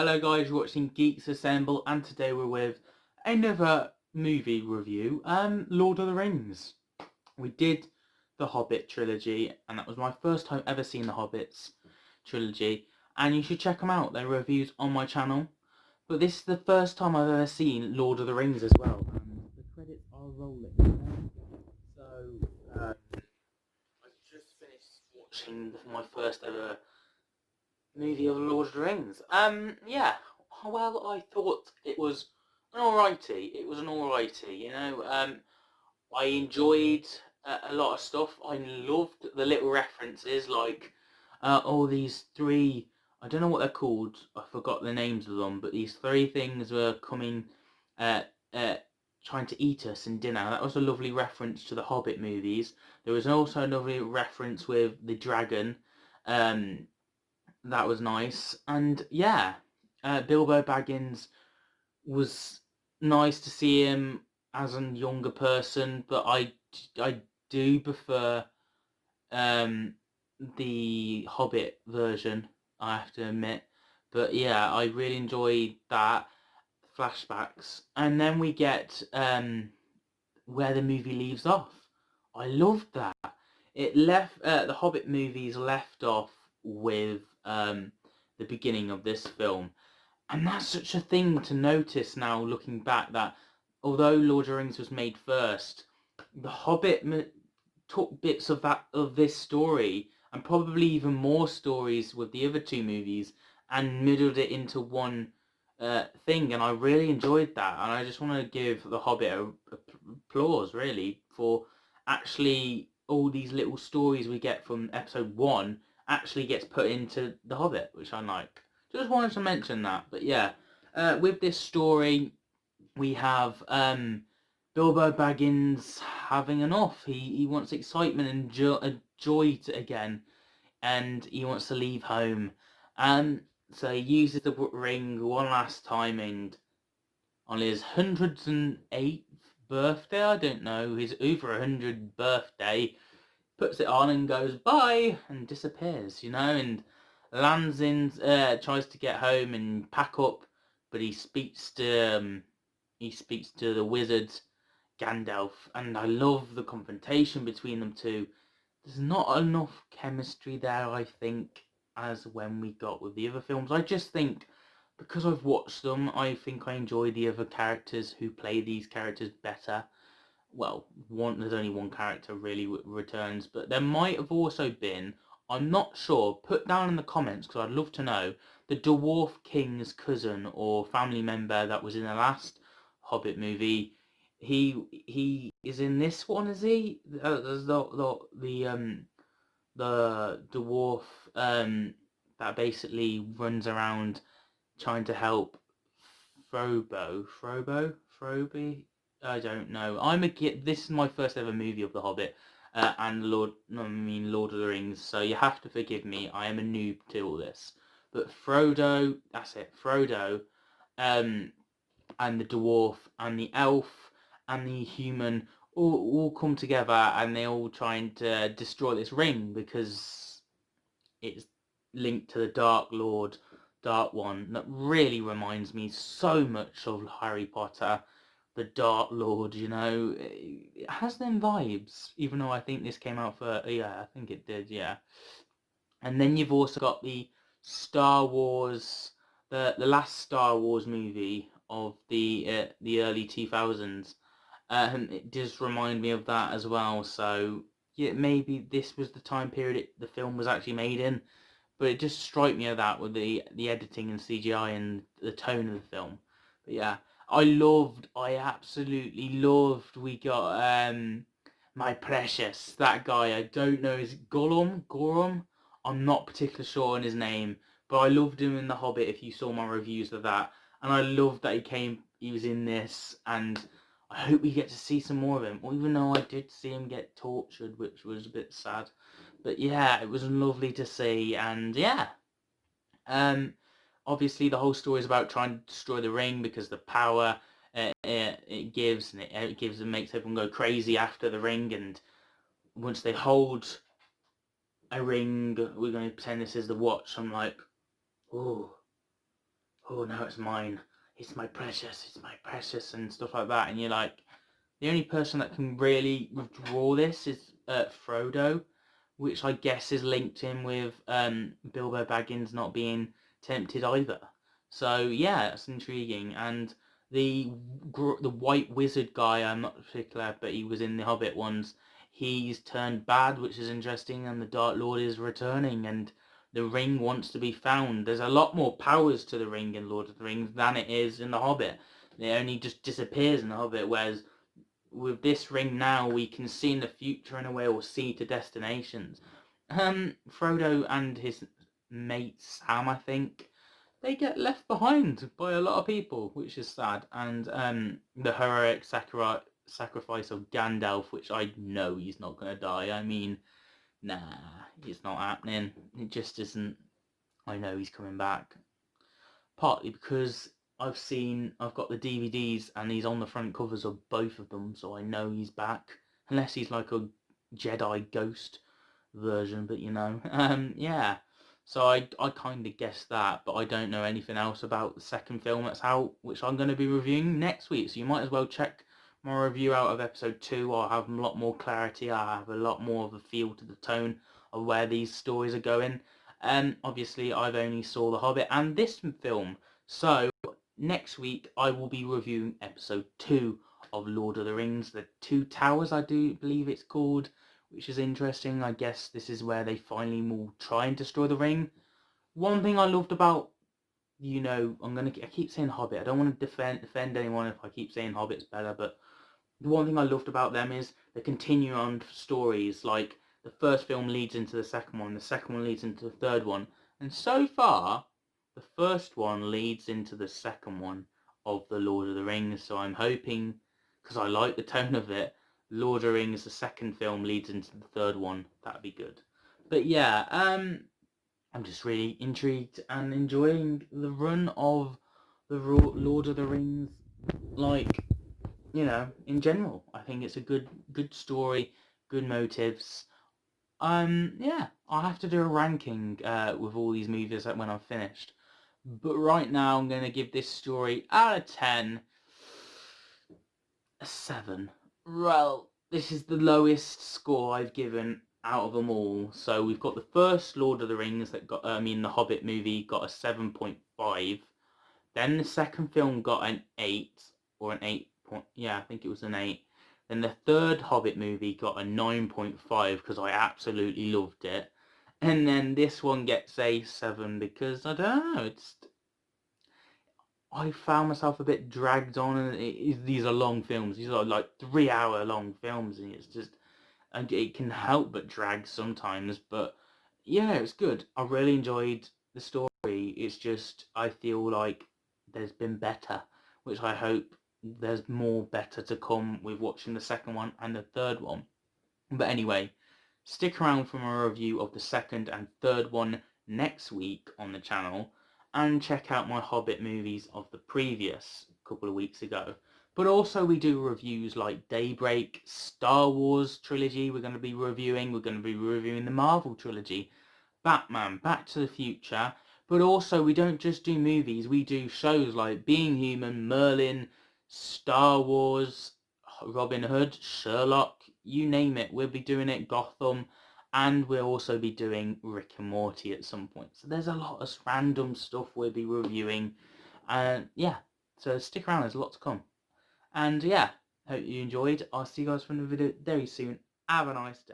Hello guys, you're watching Geeks Assemble, and today we're with another movie review, Lord of the Rings. We did the Hobbit trilogy, and that was my first time ever seeing the Hobbits trilogy, and you should check them out, their reviews on my channel. But this is the first time I've ever seen Lord of the Rings as well, and the credits are rolling. So, I just finished watching my first ever movie of Lord of the Rings. Yeah. Well, I thought it was an alrighty. It was an alrighty, you know. I enjoyed a lot of stuff. I loved the little references, like all these three. I don't know what they're called. I forgot the names of them, but these three things were coming, uh, uh, trying to eat us in dinner. That was a lovely reference to the Hobbit movies. There was also a lovely reference with the dragon. That was nice. And yeah, Bilbo Baggins was nice to see him as a younger person, but I do prefer um, the Hobbit version, I have to admit. But yeah, I really enjoyed that flashbacks. And then we get where the movie leaves off. I loved that. It left the Hobbit movies left off with the beginning of this film, and that's such a thing to notice now looking back. That although Lord of the Rings was made first, the Hobbit took bits of this story and probably even more stories with the other two movies and middled it into one thing, and I really enjoyed that. And I just want to give the Hobbit a applause really for actually all these little stories we get from episode 1 actually gets put into the Hobbit, which I like. Just wanted to mention that. But yeah, with this story we have Bilbo Baggins having enough. He wants excitement and joy again, and he wants to leave home. So he uses the ring one last time, and on his 108th birthday, I don't know, his over 100 birthday, puts it on and goes bye and disappears, you know, and lands in, tries to get home and pack up, but he speaks to the wizard Gandalf, and I love the confrontation between them two. There's not enough chemistry there, I think, as when we got with the other films. I just think because I've watched them, I think I enjoy the other characters who play these characters better. Well, there's only one character really returns, but there might have also been, I'm not sure, put down in the comments because I'd love to know, the Dwarf King's cousin or family member that was in the last Hobbit movie. He is in this one, is he? The dwarf that basically runs around trying to help Froby. I don't know. I'm a kid. This is my first ever movie of The Hobbit, and Lord of the Rings. So you have to forgive me. I am a noob to all this. But Frodo, that's it. Frodo, um, and the dwarf and the elf and the human all come together, and they all trying to destroy this ring because it's linked to the Dark Lord, Dark One. That really reminds me so much of Harry Potter, the Dark Lord. You know, it has them vibes. Even though I think this came out for yeah, I think it did. Yeah, and then you've also got the Star Wars, the last Star Wars movie of the early 2000s. It does remind me of that as well. So yeah, maybe this was the time period the film was actually made in. But it just struck me of that with the editing and CGI and the tone of the film. But yeah, I absolutely loved. We got my precious, that guy. I don't know, is it Gollum? I'm not particularly sure on his name, but I loved him in The Hobbit. If you saw my reviews of that, and I loved that he was in this, and I hope we get to see some more of him. Even though I did see him get tortured, which was a bit sad. But yeah, it was lovely to see, and yeah, um, obviously the whole story is about trying to destroy the ring because the power it gives, and it gives and makes everyone go crazy after the ring. And once they hold a ring, we're going to pretend this is the watch. I'm like, oh, oh no, it's mine, it's my precious, and stuff like that. And you're like, the only person that can really withdraw this is Frodo, which I guess is linked in with Bilbo Baggins not being tempted either. So yeah, that's intriguing. And the White Wizard guy, I'm not particular, but he was in the Hobbit ones. He's turned bad, which is interesting, and the Dark Lord is returning, and the ring wants to be found. There's a lot more powers to the ring in Lord of the Rings than it is in the Hobbit. It only just disappears in the Hobbit, whereas with this ring now, we can see in the future in a way, or see to destinations. Frodo and his mate Sam, I think, they get left behind by a lot of people, which is sad. And the heroic sacrifice of Gandalf, which I know he's not going to die. I mean, nah, it's not happening. It just isn't. I know he's coming back. Partly because I've got the DVDs and he's on the front covers of both of them, so I know he's back. Unless he's like a Jedi ghost version, but yeah. So I kind of guessed that, but I don't know anything else about the second film that's out, which I'm going to be reviewing next week. So you might as well check my review out of episode 2. I'll have a lot more clarity. I'll have a lot more of a feel to the tone of where these stories are going. And obviously, I've only saw The Hobbit and this film. So next week, I will be reviewing episode 2 of Lord of the Rings, The Two Towers, I do believe it's called, which is interesting. I guess this is where they finally will try and destroy the ring. One thing I loved about, I keep saying Hobbit. I don't want to defend anyone if I keep saying Hobbit's better, but the one thing I loved about them is the continuing on stories. Like, the first film leads into the second one, the second one leads into the third one, and so far, the first one leads into the second one of the Lord of the Rings. So I'm hoping, because I like the tone of it, Lord of the Rings, the second film leads into the third one. That'd be good. But yeah, I'm just really intrigued and enjoying the run of the Lord of the Rings. Like, in general, I think it's a good story, good motives. Yeah, I'll have to do a ranking with all these movies when I'm finished. But right now, I'm going to give this story out of 10 a 7. Well, this is the lowest score I've given out of them all. So we've got the first Lord of the Rings that got, the Hobbit movie got a 7.5. Then the second film got an 8, or an 8 point, yeah, I think it was an 8. Then the third Hobbit movie got a 9.5 because I absolutely loved it. And then this one gets a 7 because, I don't know, I found myself a bit dragged on, and these are long films. These are like 3-hour long films, and it's just, and it can help but drag sometimes. But yeah, it's good. I really enjoyed the story. It's just, I feel like there's been better, which I hope there's more better to come with watching the second one and the third one. But anyway, stick around for my review of the second and third one next week on the channel, and check out my Hobbit movies of the previous couple of weeks ago. But also we do reviews like Daybreak, Star Wars trilogy we're going to be reviewing. We're going to be reviewing the Marvel trilogy, Batman, Back to the Future. But also we don't just do movies, we do shows like Being Human, Merlin, Star Wars, Robin Hood, Sherlock, you name it. We'll be doing it, Gotham, and we'll also be doing Rick and Morty at some point. So there's a lot of random stuff we'll be reviewing. And yeah, so stick around, there's a lot to come. And yeah, hope you enjoyed. I'll see you guys from the video very soon. Have a nice day.